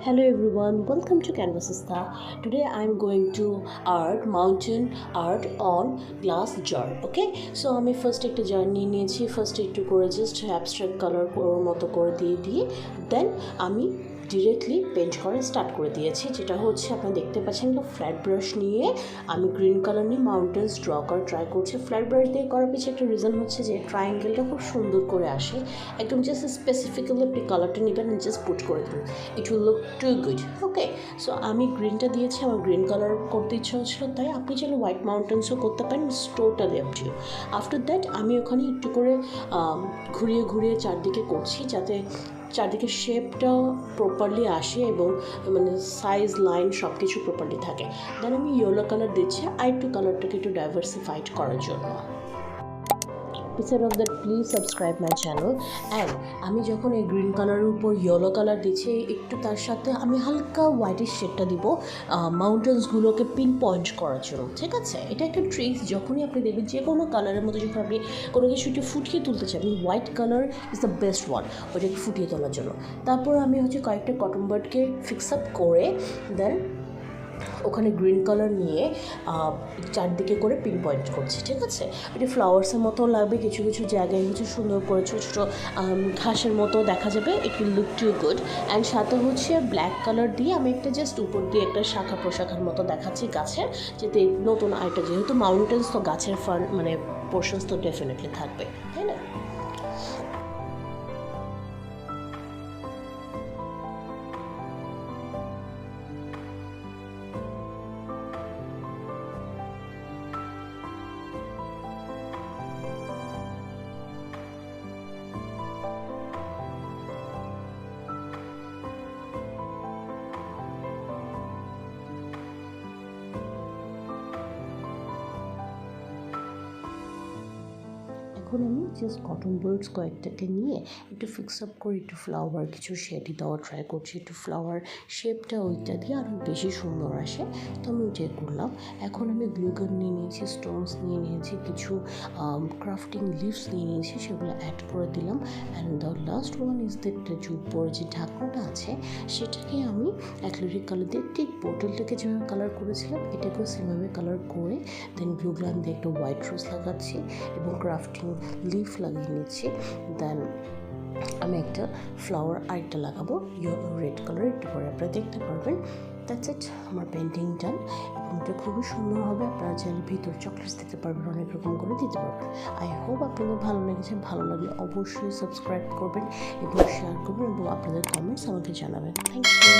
Hello everyone, welcome to Canvasista. Today I'm going to art mountain art on glass jar. Okay, so আমি first একটা jar নিয়ে নিয়েছি। First একটু করে just abstract colour ওর মতো করে দিয়ে দেন আমি ডিরেক্টলি পেন্ট করা স্টার্ট করে দিয়েছি। যেটা হচ্ছে আপনারা দেখতে পাচ্ছেন একটা ফ্ল্যাট ব্রাশ নিয়ে আমি গ্রিন কালার নিয়ে মাউন্টেন্স ড্র করার ট্রাই করছি। ফ্ল্যাট ব্রাশ দিয়ে করার পিছনে একটা রিজন হচ্ছে যে ট্রায়াঙ্গেলটা খুব সুন্দর করে আসে। একদম জাস্ট স্পেসিফিক্যালি আপনি কালারটা নেবেন জাস্ট পুট করে দেবেন, it will look to good. Okay, so আমি গ্রিনটা দিয়েছি, আমার গ্রিন কালার করতে ইচ্ছা হচ্ছিলো, তাই আপনি চাইলে হোয়াইট মাউন্টেন্সও করতে পারেন, totally up to you. After that আমি ওখানে একটু করে ঘুরিয়ে ঘুরিয়ে চারদিকে করছি যাতে চারদিকে শেপটা প্রপারলি আসে এবং মানে সাইজ লাইন সব কিছু প্রপারলি থাকে। দেন আমি ইয়েলো কালার দিচ্ছি আর একটু কালারটাকে একটু ডাইভার্সিফাইড করার জন্য। Instead of that, please subscribe my channel. And আমি যখন এই গ্রিন কালারের উপর ইয়েলো কালার দিচ্ছি, একটু তার সাথে আমি হালকা হোয়াইটিশ শেডটা দিব মাউন্টেন্সগুলোকে পিন পয়েন্ট করার জন্য। ঠিক আছে, এটা একটা ট্রিক্স। যখনই আপনি দেখবেন যে কোনো কালারের মধ্যে যখন আপনি কোনো কিছু একটু ফুটিয়ে তুলতে চান, white colour is the best one ওইটাকে ফুটিয়ে তোলার জন্য। তারপর আমি কয়েকটা কটন বার্ডকে ফিক্স আপ করে দেন ওখানে গ্রিন কালার নিয়ে চারদিকে করে পিন পয়েন্ট করছি। ঠিক আছে, এটি ফ্লাওয়ার্সের মতো লাগবে, কিছু কিছু জায়গায় সুন্দর করে ছোটো ছোটো ঘাসের মতো দেখা যাবে, it will look to good. And সাথে ব্ল্যাক কালার দিয়ে আমি একটা জাস্ট উপর দিয়ে একটা শাখা প্রশাখার মতো দেখাচ্ছি গাছের, যাতে নতুন আইটা, যেহেতু মাউন্টেন্স তো গাছের মানে পোর্শনস তো ডেফিনেটলি থাকবে, তাই না? এখন আমি জাস্ট কটন বার্ডস কয়েকটাকে নিয়ে একটু ফিক্স আপ করে একটু ফ্লাওয়ার কিছু শেডই দেওয়ার ট্রাই করছি, একটু ফ্লাওয়ার শেপটা ওইটা দিয়ে আরও বেশি সুন্দর আসে, তো আমি ওইটাই করলাম। এখন আমি গ্লুগান নিয়ে নিয়েছি, স্টোনস নিয়ে নিয়েছি, কিছু ক্রাফটিং লিভস নিয়ে নিয়েছি, সেগুলো অ্যাড করে দিলাম। And the last one is that যে উপরে যে ঢাকনাটা আছে সেটাকে আমি অ্যাক্রিলিক কালার দিয়ে ঠিক বোতলটাকে যেভাবে কালার করেছিলাম এটাকেও সেভাবে কালার করে দেন গ্লুগান দিয়ে একটা হোয়াইট রোজ লাগাচ্ছি এবং ক্রাফটিং লিফ লাগিয়ে নিচ্ছি। দেন আমি একটা ফ্লাওয়ার আরেকটা লাগাবো রেড কালার, একটু পরে আপনারা দেখতে পারবেন। দ্যাটস ইট, আমার পেন্টিং ডান এবং এটা খুবই সুন্দর হবে। আপনারা চাইলে ভিতর চকলেটস দিতে পারবেন, অনেক রকম করে দিতে পারবেন। আই হোপ আপনাদের ভালো লেগেছে। ভালো লাগলে অবশ্যই সাবস্ক্রাইব করবেন এবং শেয়ার করবেন এবং আপনাদের কমেন্টস আমাকে জানাবেন। Thank you.